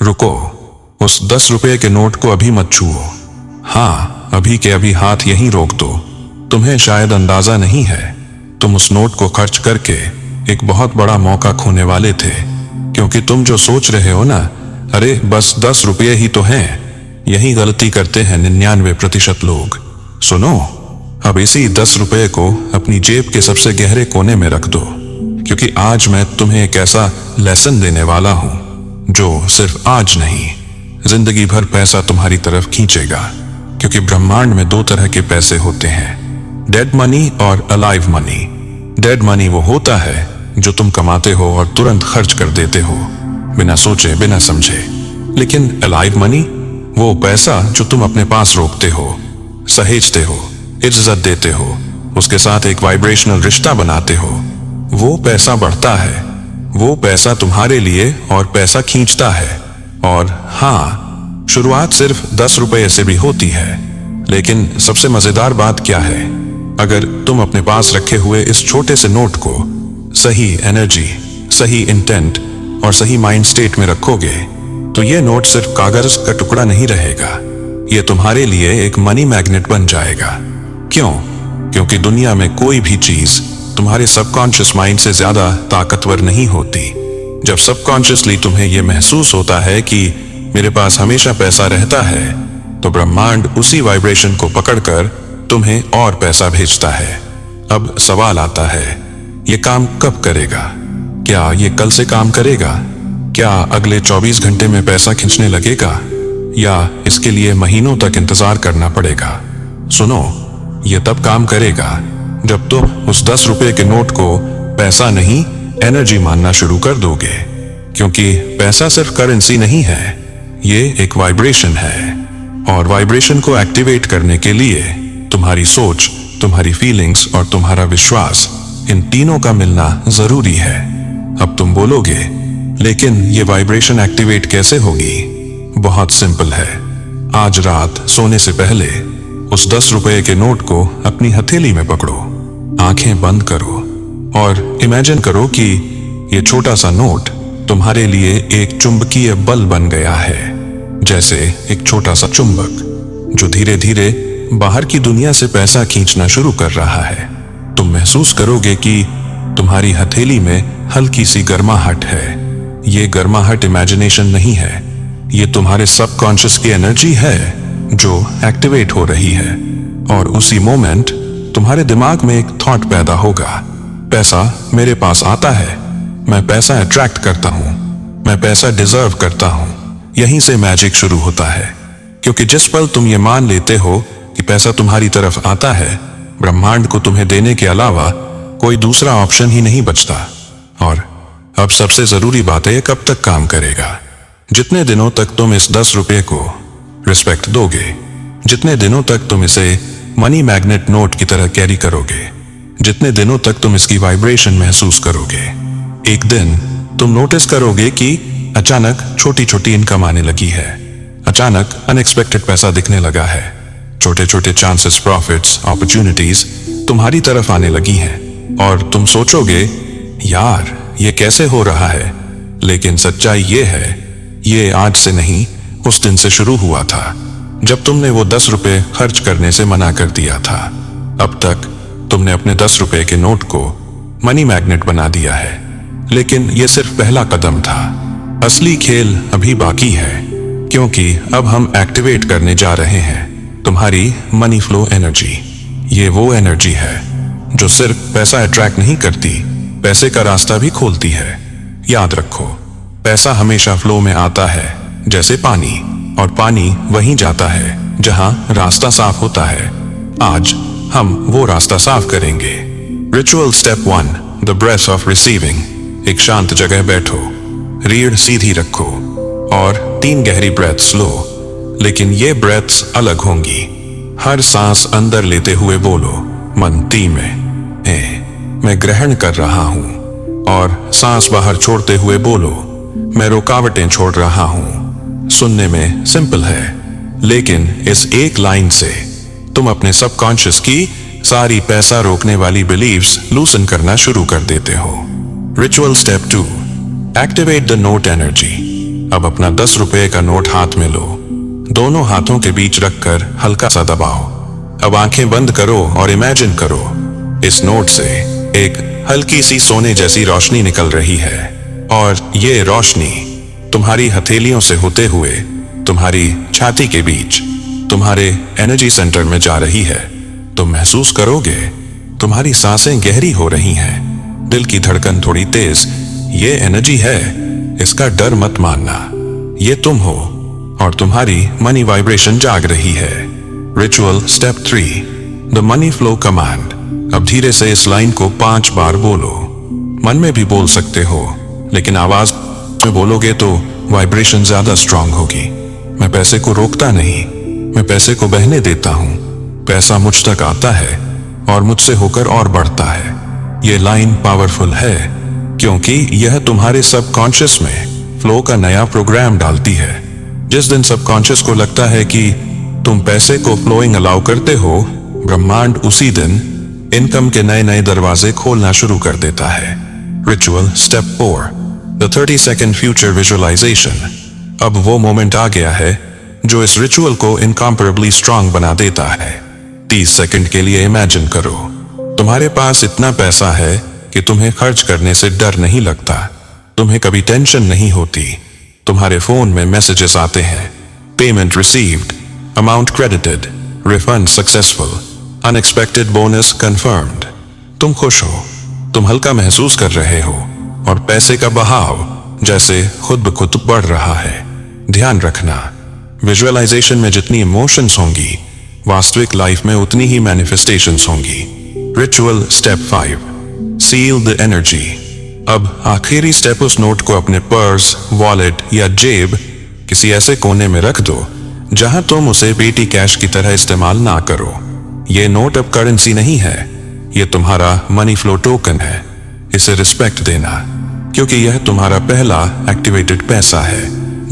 रुको, उस 10 रुपए के नोट को अभी मत छुओ। हाँ, अभी के अभी हाथ यहीं रोक दो। तुम्हें शायद अंदाजा नहीं है, तुम उस नोट को खर्च करके एक बहुत बड़ा मौका खोने वाले थे। क्योंकि तुम जो सोच रहे हो ना, अरे बस 10 रुपये ही तो हैं, यही गलती करते हैं 99% लोग। सुनो, अब इसी 10 रुपये को अपनी जेब के सबसे गहरे कोने में रख दो, क्योंकि आज मैं तुम्हें एक ऐसा लेसन देने वाला हूं जो सिर्फ आज नहीं, जिंदगी भर पैसा तुम्हारी तरफ खींचेगा। क्योंकि ब्रह्मांड में 2 तरह के पैसे होते हैं, डेड मनी और अलाइव मनी। डेड मनी वो होता है जो तुम कमाते हो और तुरंत खर्च कर देते हो, बिना सोचे बिना समझे। लेकिन अलाइव मनी वो पैसा जो तुम अपने पास रोकते हो, सहेजते हो, इज्जत देते हो, उसके साथ एक वाइब्रेशनल रिश्ता बनाते हो। वो पैसा बढ़ता है, वो पैसा तुम्हारे लिए और पैसा खींचता है। और हाँ, शुरुआत सिर्फ 10 रुपये से भी होती है। लेकिन सबसे मजेदार बात क्या है, अगर तुम अपने पास रखे हुए इस छोटे से नोट को सही एनर्जी, सही इंटेंट और सही माइंड स्टेट में रखोगे, तो ये नोट सिर्फ कागज का टुकड़ा नहीं रहेगा, ये तुम्हारे लिए एक मनी मैग्नेट बन जाएगा। क्यों? क्योंकि दुनिया में कोई भी चीज तुम्हारे सबकॉन्शियस माइंड से ज्यादा ताकतवर नहीं होती। जब सबकॉन्शियसली तुम्हें यह महसूस होता है कि मेरे पास हमेशा पैसा रहता है, तो ब्रह्मांड उसी वाइब्रेशन को पकड़कर तुम्हें और पैसा भेजता है। अब सवाल आता है, ये काम कब करेगा? क्या ये कल से काम करेगा? क्या अगले 24 घंटे में पैसा खींचने लगेगा? या इसके लिए महीनों तक इंतजार करना पड़ेगा? सुनो, ये तब काम करेगा जब तुम उस 10 रुपए के नोट को पैसा नहीं, एनर्जी मानना शुरू कर दोगे। क्योंकि पैसा सिर्फ करेंसी नहीं है, ये एक वाइब्रेशन है। और वाइब्रेशन को एक्टिवेट करने के लिए तुम्हारी सोच, तुम्हारी फीलिंग्स और तुम्हारा विश्वास, इन तीनों का मिलना जरूरी है। अब तुम बोलोगे, लेकिन ये वाइब्रेशन एक्टिवेट कैसे होगी? बहुत सिंपल है। आज रात सोने से पहले उस 10 रुपए के नोट को अपनी हथेली में पकड़ो, आंखें बंद करो और इमेजिन करो कि ये छोटा सा नोट तुम्हारे लिए एक चुंबकीय बल बन गया है। जैसे एक छोटा सा चुंबक जो धीरे धीरे बाहर की दुनिया से पैसा खींचना शुरू कर रहा है। तुम महसूस करोगे कि तुम्हारी हथेली में हल्की सी गर्माहट है। ये गर्माहट इमेजिनेशन नहीं है, ये तुम्हारे सबकॉन्शियस की एनर्जी है जो एक्टिवेट हो रही है। और उसी मोमेंट तुम्हारे दिमाग में एक थॉट पैदा होगा, पैसा मेरे पास आता है, मैं पैसा अट्रैक्ट करता हूं, मैं पैसा डिजर्व करता हूं। यहीं से मैजिक शुरू होता है। क्योंकि जिस पल तुम ये मान लेते हो कि पैसा तुम्हारी तरफ आता है, ब्रह्मांड को तुम्हें देने के अलावा कोई दूसरा ऑप्शन ही नहीं बचता। और अब सबसे जरूरी बात है, कब तक काम करेगा? जितने दिनों तक तुम इस 10 रुपये को रिस्पेक्ट दोगे, जितने दिनों तक तुम इसे मनी मैग्नेट नोट की तरह कैरी करोगे, जितने दिनों तक तुम इसकी वाइब्रेशन महसूस करोगे, एक दिन तुम नोटिस करोगे कि अचानक छोटी छोटी इनकम आने लगी है। अचानक अनएक्सपेक्टेड पैसा दिखने लगा है। छोटे छोटे चांसेस, प्रॉफिट्स, अपॉर्चुनिटीज तुम्हारी तरफ आने लगी हैं। और तुम सोचोगे, यार ये कैसे हो रहा है? लेकिन सच्चाई ये है, ये आज से नहीं, उस दिन से शुरू हुआ था जब तुमने वो 10 रुपए खर्च करने से मना कर दिया था। अब तक तुमने अपने 10 रुपए के नोट को मनी मैग्नेट बना दिया है, लेकिन ये सिर्फ पहला कदम था। असली खेल अभी बाकी है, क्योंकि अब हम एक्टिवेट करने जा रहे हैं तुम्हारी मनी फ्लो एनर्जी। ये वो एनर्जी है जो सिर्फ पैसा अट्रैक्ट नहीं करती, पैसे का रास्ता भी खोलती है। याद रखो, पैसा हमेशा फ्लो में आता है जैसे पानी, और पानी वहीं जाता है जहां रास्ता साफ होता है। आज हम वो रास्ता साफ करेंगे। Ritual step 1, the breath of receiving. एक शांत जगह बैठो, रीढ़ सीधी रखो और 3 गहरी ब्रेथ्स लो। लेकिन ये ब्रेथ्स अलग होंगी। हर सांस अंदर लेते हुए बोलो मनती में मैं ग्रहण कर रहा हूं, और सांस बाहर छोड़ते हुए बोलो मैं रुकावटें छोड़ रहा हूं। सुनने में सिंपल है, लेकिन इस एक लाइन से तुम अपने सबकॉन्शियस की सारी पैसा रोकने वाली बिलीव्स लूसन करना शुरू कर देते हो। Ritual step 2, activate the note energy. अब अपना 10 रुपए का नोट हाथ में लो। दोनों हाथों के बीच रखकर हल्का सा दबाओ। अब आंखें बंद करो और इमेजिन करो, इस नोट से एक हल्की सी सोने जैसी रोशनी निकल रही है और ये रोशनी तुम्हारी हथेलियों से होते हुए तुम्हारी छाती के बीच तुम्हारे एनर्जी सेंटर में जा रही है। तुम महसूस करोगे तुम्हारी सांसें गहरी हो रही हैं, दिल की धड़कन थोड़ी तेज। ये एनर्जी है, इसका डर मत मानना। ये तुम हो और तुम्हारी मनी वाइब्रेशन जाग रही है। Ritual step 3, the money flow command. अब धीरे से इस लाइन को 5 बार बोलो। मन में भी बोल सकते हो, लेकिन आवाज में बोलोगे तो वाइब्रेशन ज्यादा स्ट्रांग होगी। मैं पैसे को रोकता नहीं, मैं पैसे को बहने देता हूं। पैसा मुझ तक आता है और मुझसे होकर और बढ़ता है। ये लाइन पावरफुल है क्योंकि यह तुम्हारे सबकॉन्शियस में फ्लो का नया प्रोग्राम डालती है। जिस दिन सबकॉन्शियस को लगता है कि तुम पैसे को फ्लोइंग अलाउ करते हो, ब्रह्मांड उसी दिन इनकम के नए नए दरवाजे खोलना शुरू कर देता है। Ritual step 4, the 30 second future visualisation. अब वो मोमेंट आ गया है जो इस रिचुअल को इनकम्पैरेबली स्ट्रांग बना देता है। 30 सेकंड के लिए इमेजिन करो, तुम्हारे पास इतना पैसा है कि तुम्हें खर्च करने से डर नहीं लगता। तुम्हें कभी टेंशन नहीं होती। तुम्हारे फोन में मैसेजेस आते हैं, payment received, amount credited, refund successful, unexpected bonus confirmed. तुम खुश हो, तुम हल्का महसूस कर रहे हो और पैसे का बहाव जैसे खुद ब खुद बढ़ रहा है। ध्यान रखना, विजुअलाइजेशन में जितनी इमोशंस होंगी, वास्तविक लाइफ में उतनी ही मैनिफेस्टेशंस होंगी। Ritual step 5, seal the energy. अब आखिरी स्टेप, उस नोट को अपने पर्स, वॉलेट या जेब किसी ऐसे कोने में रख दो जहां तुम उसे पेटी कैश की तरह इस्तेमाल ना करो। ये नोट अब करेंसी नहीं है, ये तुम्हारा मनी फ्लो टोकन है। इसे रिस्पेक्ट देना क्योंकि यह तुम्हारा पहला एक्टिवेटेड पैसा है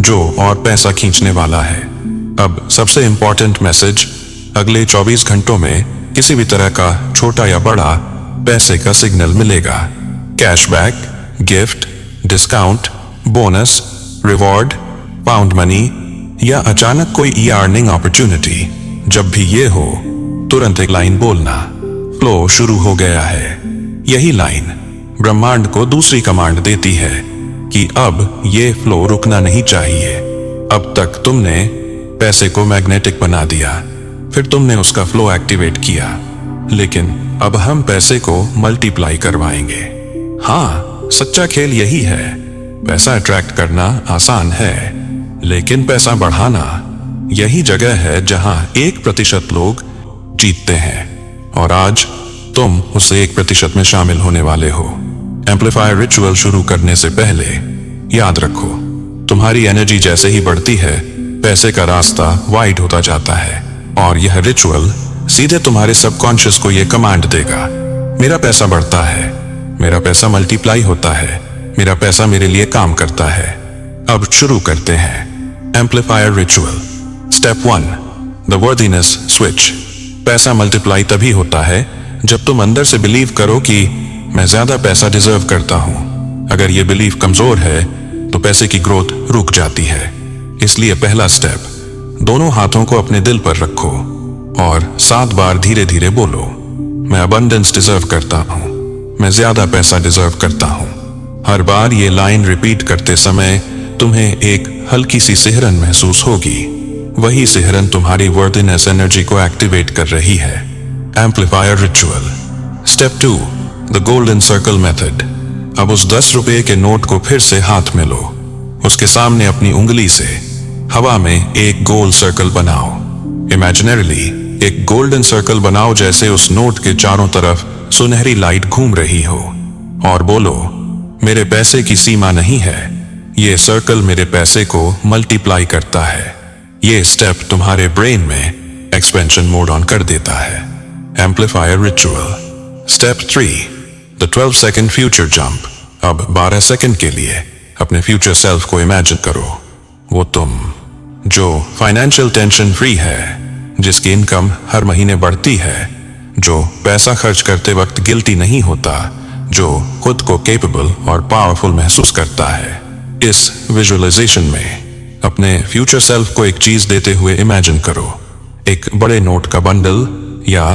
जो और पैसा खींचने वाला है। अब सबसे इंपॉर्टेंट मैसेज, अगले 24 घंटों में किसी भी तरह का छोटा या बड़ा पैसे का सिग्नल मिलेगा। Cashback, gift, discount, bonus, reward, pound money या अचानक कोई ई अर्निंग अपॉर्चुनिटी। जब भी ये हो, तुरंत एक लाइन बोलना, फ्लो शुरू हो गया है। यही लाइन ब्रह्मांड को दूसरी कमांड देती है कि अब ये फ्लो रुकना नहीं चाहिए। अब तक तुमने पैसे को मैग्नेटिक बना दिया, फिर तुमने उसका फ्लो एक्टिवेट किया, लेकिन अब हम पैसे को मल्टीप्लाई करवाएंगे। हाँ, सच्चा खेल यही है। पैसा अट्रैक्ट करना आसान है, लेकिन पैसा बढ़ाना यही जगह है जहां 1% लोग जीतते हैं और आज तुम उस 1% में शामिल होने वाले हो। एम्पलीफायर रिचुअल शुरू करने से पहले याद रखो, तुम्हारी एनर्जी जैसे ही बढ़ती है, पैसे का रास्ता वाइड होता जाता है और यह रिचुअल सीधे तुम्हारे सबकॉन्शियस को यह कमांड देगा, मेरा पैसा बढ़ता है, मेरा पैसा मल्टीप्लाई होता है, मेरा पैसा मेरे लिए काम करता है। अब शुरू करते हैं amplifier ritual. Step 1, the worthiness switch. पैसा मल्टीप्लाई तभी होता है जब तुम अंदर से बिलीव करो कि मैं ज्यादा पैसा डिजर्व करता हूं। अगर यह बिलीफ कमजोर है तो पैसे की ग्रोथ रुक जाती है। इसलिए पहला स्टेप, दोनों हाथों को अपने दिल पर रखो और 7 बार धीरे धीरे बोलो, मैं अबंडेंस डिजर्व करता हूं, मैं ज्यादा पैसा डिजर्व करता हूं। हर बार ये लाइन रिपीट करते समय तुम्हें एक हल्की सी सिहरन महसूस होगी। वही सिहरन तुम्हारी वर्दीनेस एनर्जी को एक्टिवेट कर रही है। Amplifier ritual. Step 2, the golden circle method. अब उस 10 रुपए के नोट को फिर से हाथ में लो। उसके सामने अपनी उंगली से हवा में एक गोल सर्कल बनाओ। इमेजिनरीली एक गोल्डन सर्कल बनाओ, जैसे उस नोट के चारों तरफ सुनहरी लाइट घूम रही हो, और बोलो, मेरे पैसे की सीमा नहीं है, ये सर्कल मेरे पैसे को मल्टीप्लाई करता है। ये स्टेप तुम्हारे ब्रेन में एक्सपेंशन मोड ऑन कर देता है। Amplifier ritual. Step 3, the 12 second future jump. अब 12 सेकेंड के लिए अपने फ्यूचर सेल्फ को इमेजिन करो। वो तुम जो फाइनेंशियल टेंशन फ्री है, जिसकी इनकम हर महीने बढ़ती है, जो पैसा खर्च करते वक्त गिल्टी नहीं होता, जो खुद को कैपेबल और पावरफुल महसूस करता है। इस विजुअलाइजेशन में अपने फ्यूचर सेल्फ को एक चीज देते हुए इमेजिन करो, एक बड़े नोट का बंडल, या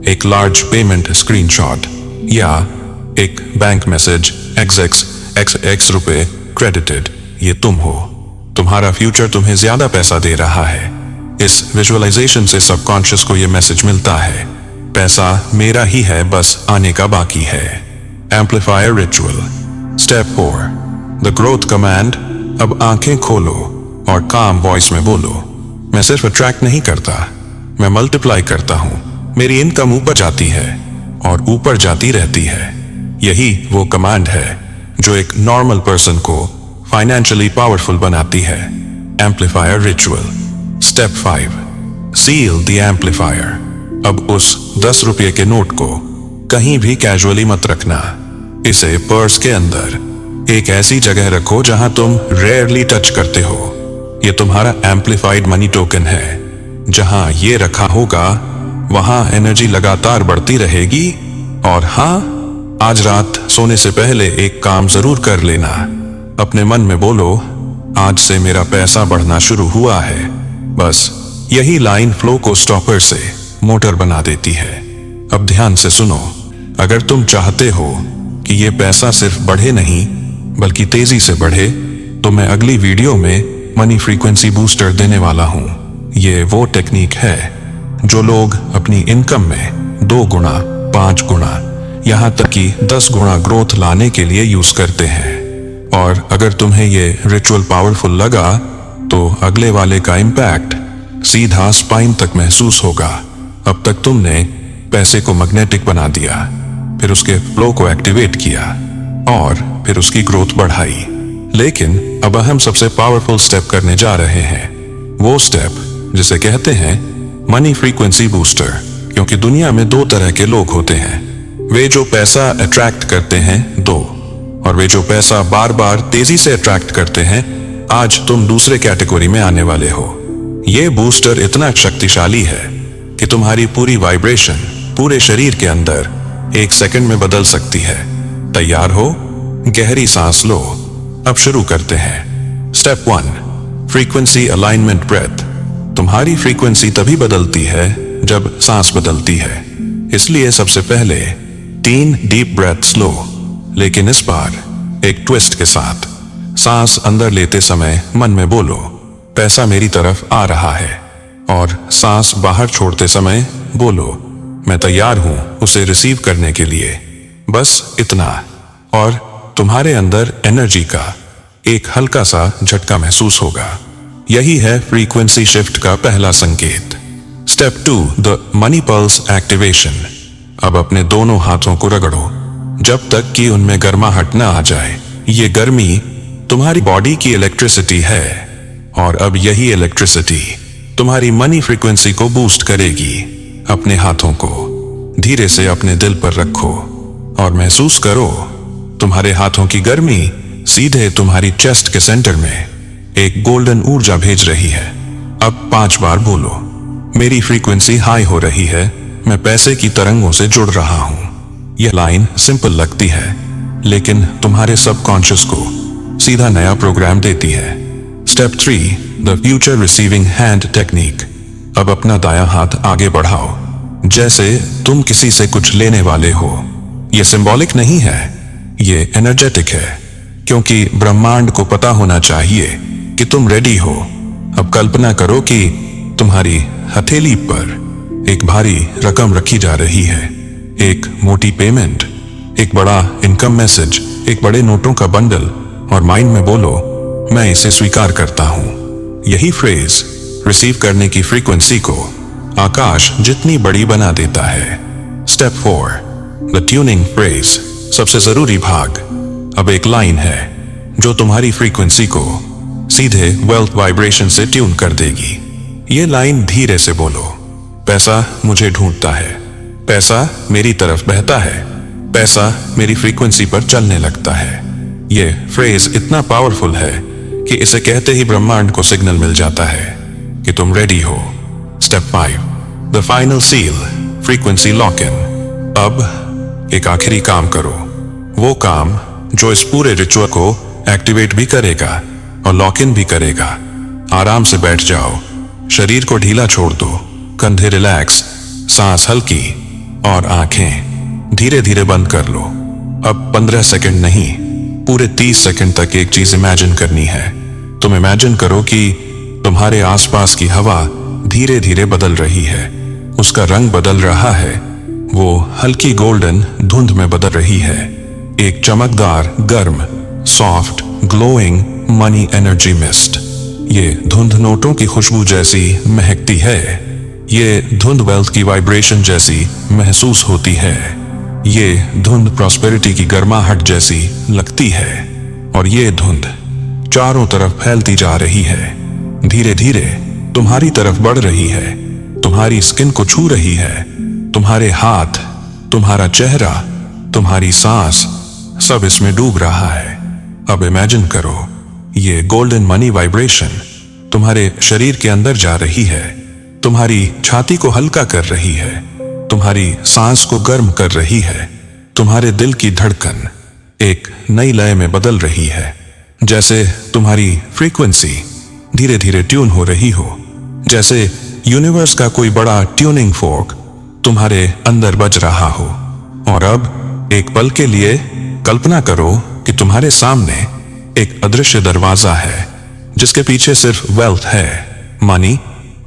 एक लार्ज पेमेंट स्क्रीनशॉट, या एक बैंक मैसेज XX रुपए क्रेडिटेड। ये तुम हो, तुम्हारा फ्यूचर तुम्हें ज्यादा पैसा दे रहा है। इस विजुअलाइजेशन से सबकॉन्शियस को यह मैसेज मिलता है, पैसा मेरा ही है, बस आने का बाकी है। Amplifier ritual step 4, the growth command. अब आंखें खोलो और काम वॉइस में बोलो, मैं सिर्फ अट्रैक्ट नहीं करता, मैं मल्टीप्लाई करता हूं। मेरी इनकम ऊपर जाती है और ऊपर जाती रहती है। यही वो कमांड है जो एक नॉर्मल पर्सन को फाइनेंशियली पावरफुल बनाती है। Amplifier ritual step 5, seal the amplifier. अब उस 10 रुपये के नोट को कहीं भी कैजुअली मत रखना, इसे पर्स के अंदर एक ऐसी जगह रखो जहां तुम रेयरली टच करते हो। यह तुम्हारा एम्पलीफाइड मनी टोकन है। जहां ये रखा होगा वहां एनर्जी लगातार बढ़ती रहेगी। और हाँ, आज रात सोने से पहले एक काम जरूर कर लेना, अपने मन में बोलो, आज से मेरा पैसा बढ़ना शुरू हुआ है। बस यही लाइन फ्लो को स्टॉपर से मोटर बना देती है। अब ध्यान से सुनो, अगर तुम चाहते हो कि ये पैसा सिर्फ बढ़े नहीं बल्कि तेजी से बढ़े, तो मैं अगली वीडियो में मनी फ्रीक्वेंसी बूस्टर देने वाला हूं। ये वो टेक्निक है जो लोग अपनी इनकम में 2 गुना, 5 गुना, यहां तक कि 10 गुना ग्रोथ लाने के लिए यूज करते हैं। और अगर तुम्हें ये रिचुअल पावरफुल लगा तो अगले वाले का इम्पैक्ट सीधा स्पाइन तक महसूस होगा। अब तक तुमने पैसे को मैग्नेटिक बना दिया, फिर उसके फ्लो को एक्टिवेट किया और फिर उसकी ग्रोथ बढ़ाई। लेकिन अब हम सबसे पावरफुल स्टेप करने जा रहे हैं, वो स्टेप जिसे कहते हैं मनी फ्रीक्वेंसी बूस्टर। क्योंकि दुनिया में 2 तरह के लोग होते हैं, वे जो पैसा अट्रैक्ट करते हैं 2, और वे जो पैसा बार बार तेजी से अट्रैक्ट करते हैं। आज तुम दूसरे कैटेगरी में आने वाले हो। ये बूस्टर इतना शक्तिशाली है कि तुम्हारी पूरी वाइब्रेशन पूरे शरीर के अंदर 1 सेकंड में बदल सकती है। तैयार हो? गहरी सांस लो। अब शुरू करते हैं। Step 1, frequency alignment breath. तुम्हारी फ्रीक्वेंसी तभी बदलती है जब सांस बदलती है। इसलिए सबसे पहले 3 डीप ब्रेथ्स लो, लेकिन इस बार एक ट्विस्ट के साथ। सांस अंदर लेते समय मन में बोलो, पैसा मेरी तरफ आ रहा है, और सांस बाहर छोड़ते समय बोलो, मैं तैयार हूं उसे रिसीव करने के लिए। बस इतना, और तुम्हारे अंदर एनर्जी का एक हल्का सा झटका महसूस होगा। यही है फ्रीक्वेंसी शिफ्ट का पहला संकेत। Step 2, the money pulse activation. अब अपने दोनों हाथों को रगड़ो जब तक कि उनमें गर्माहट न आ जाए। ये गर्मी तुम्हारी बॉडी की इलेक्ट्रिसिटी है, और अब यही इलेक्ट्रिसिटी तुम्हारी मनी फ्रीक्वेंसी को बूस्ट करेगी। अपने हाथों को धीरे से अपने दिल पर रखो और महसूस करो, तुम्हारे हाथों की गर्मी सीधे तुम्हारी चेस्ट के सेंटर में एक गोल्डन ऊर्जा भेज रही है। अब 5 बार बोलो, मेरी फ्रीक्वेंसी हाई हो रही है, मैं पैसे की तरंगों से जुड़ रहा हूं। यह लाइन सिंपल लगती है, लेकिन तुम्हारे सबकॉन्शियस को सीधा नया प्रोग्राम देती है। Step 3, the future receiving hand technique. अब अपना दायां हाथ आगे बढ़ाओ जैसे तुम किसी से कुछ लेने वाले हो। यह सिंबॉलिक नहीं है, यह एनर्जेटिक है, क्योंकि ब्रह्मांड को पता होना चाहिए कि तुम रेडी हो। अब कल्पना करो कि तुम्हारी हथेली पर एक भारी रकम रखी जा रही है, एक मोटी पेमेंट, एक बड़ा इनकम मैसेज, एक बड़े नोटों का बंडल, और माइंड में बोलो, मैं इसे स्वीकार करता हूं। यही फ्रेज रिसीव करने की फ्रीक्वेंसी को आकाश जितनी बड़ी बना देता है। Step 4, the tuning phrase. सबसे जरूरी भाग। अब एक लाइन है जो तुम्हारी फ्रीक्वेंसी को सीधे वेल्थ वाइब्रेशन से ट्यून कर देगी। ये लाइन धीरे से बोलो, पैसा मुझे ढूंढता है, पैसा मेरी तरफ बहता है, पैसा मेरी फ्रीक्वेंसी पर चलने लगता है। ये फ्रेज इतना पावरफुल है कि इसे कहते ही ब्रह्मांड को सिग्नल मिल जाता है कि तुम रेडी हो। Step 5, the final seal, frequency lock in. अब एक आखिरी काम करो, वो काम जो इस पूरे रिचुअल को एक्टिवेट भी करेगा और लॉक इन भी करेगा। आराम से बैठ जाओ, शरीर को ढीला छोड़ दो, कंधे रिलैक्स, सांस हल्की और आंखें धीरे धीरे बंद कर लो। अब 15 सेकंड नहीं, पूरे 30 सेकंड तक एक चीज इमेजिन करनी है। तुम इमेजिन करो कि तुम्हारे आसपास की हवा धीरे धीरे बदल रही है, उसका रंग बदल रहा है, वो हल्की गोल्डन धुंध में बदल रही है। एक चमकदार, गर्म, soft, glowing money energy mist. ये धुंध नोटों की खुशबू जैसी महकती है। ये धुंध वेल्थ की वाइब्रेशन जैसी महसूस होती है। ये धुंध प्रॉस्पेरिटी की गर्माहट जैसी लगती है। और ये धुंध चारों तरफ फैलती जा रही है, धीरे धीरे तुम्हारी तरफ बढ़ रही है, तुम्हारी स्किन को छू रही है, तुम्हारे हाथ, तुम्हारा चेहरा, तुम्हारी सांस, सब इसमें डूब रहा है। अब इमेजिन करो, ये गोल्डन मनी वाइब्रेशन तुम्हारे शरीर के अंदर जा रही है, तुम्हारी छाती को हल्का कर रही है, तुम्हारी सांस को गर्म कर रही है, तुम्हारे दिल की धड़कन एक नई लय में बदल रही है, जैसे तुम्हारी फ्रीक्वेंसी धीरे धीरे ट्यून हो रही हो, जैसे यूनिवर्स का कोई बड़ा ट्यूनिंग फोर्क तुम्हारे अंदर बज रहा हो। और अब एक पल के लिए कल्पना करो कि तुम्हारे सामने एक अदृश्य दरवाजा है, जिसके पीछे सिर्फ वेल्थ है, money,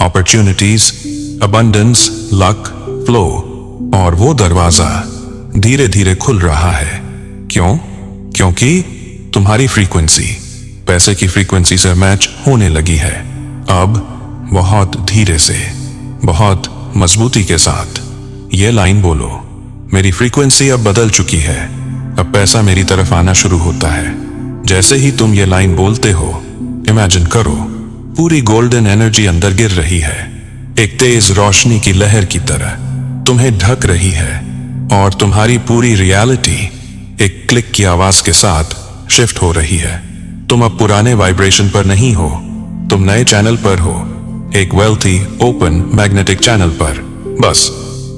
opportunities, abundance, luck, flow. और वो दरवाजा धीरे धीरे खुल रहा है। क्यों? क्योंकि तुम्हारी फ्रीक्वेंसी पैसे की फ्रीक्वेंसी से मैच होने लगी है। अब बहुत धीरे से, बहुत मजबूती के साथ ये लाइन बोलो, मेरी फ्रीक्वेंसी अब बदल चुकी है, अब पैसा मेरी तरफ आना शुरू होता है। जैसे ही तुम ये लाइन बोलते हो, इमेजिन करो पूरी गोल्डन एनर्जी अंदर गिर रही है, एक तेज रोशनी की लहर की तरह तुम्हें ढक रही है, और तुम्हारी पूरी रियलिटी एक क्लिक की आवाज के साथ शिफ्ट हो रही है। तुम अब पुराने वाइब्रेशन पर नहीं हो, तुम नए चैनल पर हो, एक वेल्थी, ओपन, मैग्नेटिक चैनल पर। बस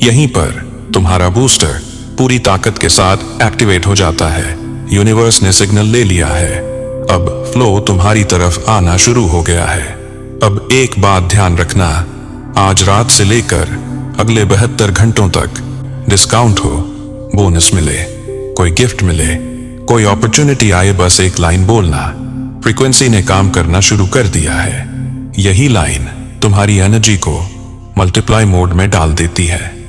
यहीं पर तुम्हारा बूस्टर पूरी ताकत के साथ एक्टिवेट हो जाता है। यूनिवर्स ने सिग्नल ले लिया है, अब फ्लो तुम्हारी तरफ आना शुरू हो गया है। अब एक बात ध्यान रखना, आज रात से लेकर अगले 72 घंटों तक डिस्काउंट हो, बोनस मिले, कोई गिफ्ट मिले, कोई अपॉर्चुनिटी आए, बस एक लाइन बोलना, फ्रीक्वेंसी ने काम करना शुरू कर दिया है। यही लाइन तुम्हारी एनर्जी को मल्टीप्लाई मोड में डाल देती है।